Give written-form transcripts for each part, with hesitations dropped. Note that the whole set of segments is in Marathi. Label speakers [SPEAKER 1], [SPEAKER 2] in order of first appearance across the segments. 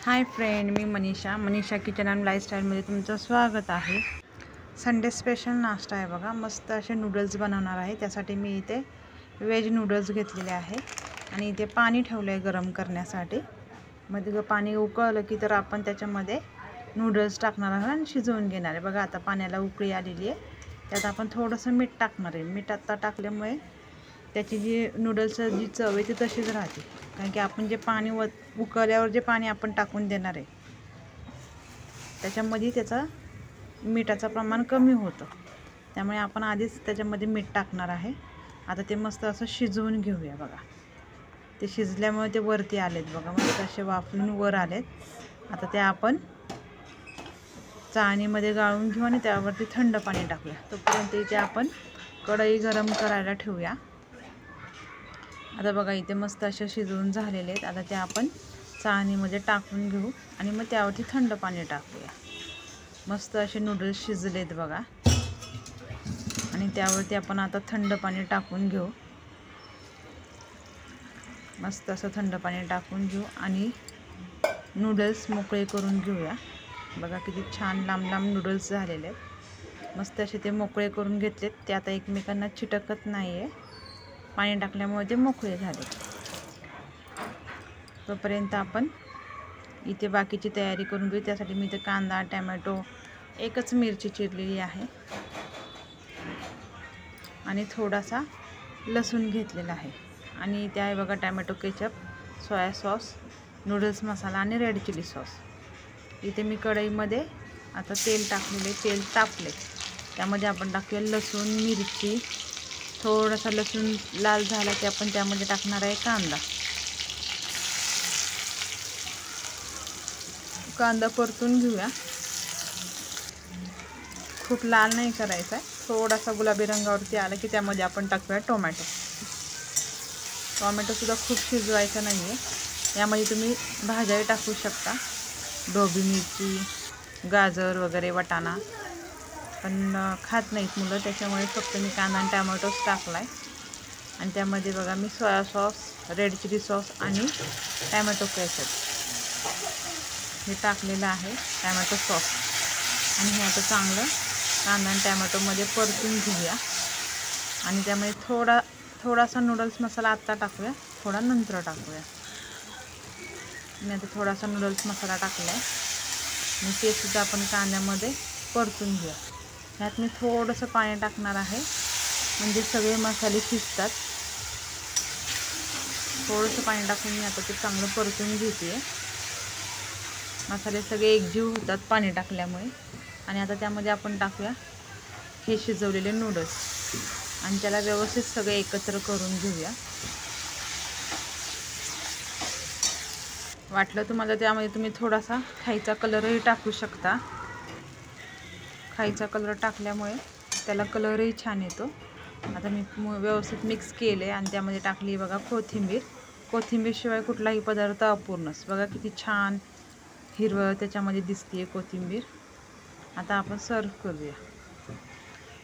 [SPEAKER 1] हाय फ्रेंड, मी मनीषा किचन अँड लाईफस्टाईलमध्ये तुमचं स्वागत आहे। संडे स्पेशल नाश्ता आहे बघा। मस्त असे नूडल्स बनवणार आहे। त्यासाठी मी इथे वेज नूडल्स घेतलेले आहे आणि इथे पाणी ठेवलं आहे गरम करण्यासाठी। मध्ये पाणी उकळलं की तर आपण त्याच्यामध्ये नूडल्स टाकणार आहोत आणि शिजवून घेणार आहे। बघा आता पाण्याला उकळी आलेली आहे। त्यात आपण थोडंसं मीठ टाकणार आहे। मीठ आता टाकल्यामुळे त्याची जी नूडल्सची जी चव आहे ती तशीच राहते, कारण की आपण जे पाणी उकळल्यावर जे पाणी आपण टाकून देणार आहे त्याच्यामध्ये त्याचा मिठाचं प्रमाण कमी होतं, त्यामुळे आपण आधीच त्याच्यामध्ये मीठ टाकणार आहे। आता ते मस्त असं शिजवून घेऊया। बघा ते शिजल्यामुळे ते वरती आलेत बघा, मस्त असे वाफून वर आलेत। आता ते आपण चाळणीमध्ये गाळून घेऊ आणि त्यावरती थंड पाणी टाकूया। तोपर्यंत इथे आपण कढई गरम करायला ठेवूया। आता बघा इथे मस्त असे शिजवून झालेले आहेत। आता ते आपण चाळणीमध्ये टाकून घेऊ आणि मग त्यावरती थंड पाणी टाकूया। मस्त असे नूडल्स शिजलेत बघा आणि त्यावरती आपण आता थंड पाणी टाकून घेऊ। मस्त असं थंड पाणी टाकून घेऊ आणि नूडल्स मोकळे करून घेऊया। बघा किती छान लांब लांब नूडल्स झालेले आहेत। मस्त असे ते मोकळे करून घेतलेत। ते आता एकमेकांना चिटकत नाही आहे, पाणी टाकल्यामुळे ते मोकळे झाले। तोपर्यंत आपण इथे बाकीची तयारी करून घेऊ। त्यासाठी मी इथे कांदा, टोमॅटो, एकच मिरची चिरलेली आहे आणि थोडासा लसूण घेतलेला आहे आणि इथे आहे बघा tomato ketchup, soya sauce, noodles masala आणि रेड चिली सॉस। इथे मी कढईमध्ये आता तेल टाकलेले, तेल तापले, त्यामध्ये आपण टाकूया लसूण, मिरची, थोडासा लसूण लाल झाला की आपण त्यामध्ये टाकणार आहे कांदा परतून घेऊया। खूप लाल नाही करायचा आहे, थोडासा गुलाबी रंगावरती आला की त्यामध्ये आपण टाकूया टोमॅटो सुद्धा खूप शिजवायचा नाही आहे। यामध्ये तुम्ही भाज्याही टाकू शकता, ढोबळी मिरची, गाजर वगैरे, वाटाणा, पण खात नाहीत मुलं, त्याच्यामुळे फक्त मी कांदा आणि टोमॅटोच टाकला आहे। आणि त्यामध्ये बघा मी soya sauce, red chilli sauce आणि टोमॅटो केचप हे टाकलेलं आहे, टोमॅटो सॉस। आणि हे आता चांगलं कांदा आणि टोमॅटोमध्ये परतून घेऊया आणि त्यामध्ये थोडासा नूडल्स मसाला आत्ता टाकूया, थोडा नंतर टाकूया। मी आता थोडासा नूडल्स मसाला टाकला आहे आणि ते सुद्धा आपण कांद्यामध्ये परतून घेऊया। ह्यात मी थोडंसं पाणी टाकणार आहे, म्हणजे सगळे मसाले शिजतात। थोडंसं पाणी टाकून मी आता ते चांगलं परतून घेते। मसाले सगळे एकजीव होतात पाणी टाकल्यामुळे। आणि आता त्यामध्ये आपण टाकूया हे शिजवलेले नूडल्स आणि त्याला व्यवस्थित सगळे एकत्र करून घेऊया। वाटलं तुम्हाला त्यामध्ये तुम्ही थोडासा खायचा कलरही टाकू शकता। खायचा कलर टाकल्यामुळे त्याला कलरही छान येतो। आता मी व्यवस्थित मिक्स केले आणि त्यामध्ये टाकली बघा कोथिंबीर शिवाय कुठलाही पदार्थ अपूर्णच। बघा किती छान हिरवं त्याच्यामध्ये दिसते कोथिंबीर। आता आपण सर्व करूया।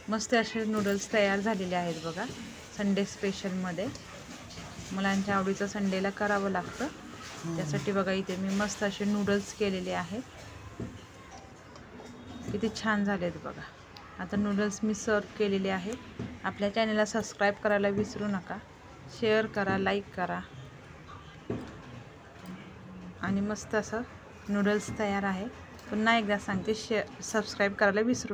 [SPEAKER 1] मस्त असे नूडल्स तयार झालेले आहेत बघा, संडे स्पेशलमध्ये। मुलांच्या आवडीचं संडेला करावं लागतं, त्यासाठी बघा इथे मी मस्त असे नूडल्स केलेले आहेत। किती छान झालेत बघा। आता नूडल्स मी सर्व केलेले आहे। आपल्या चॅनलला सबस्क्राईब करायला विसरू नका, शेअर करा, लाईक करा आणि मस्त असं नूडल्स तयार आहे। पुन्हा एकदा सांगते, सबस्क्राईब करायला विसरू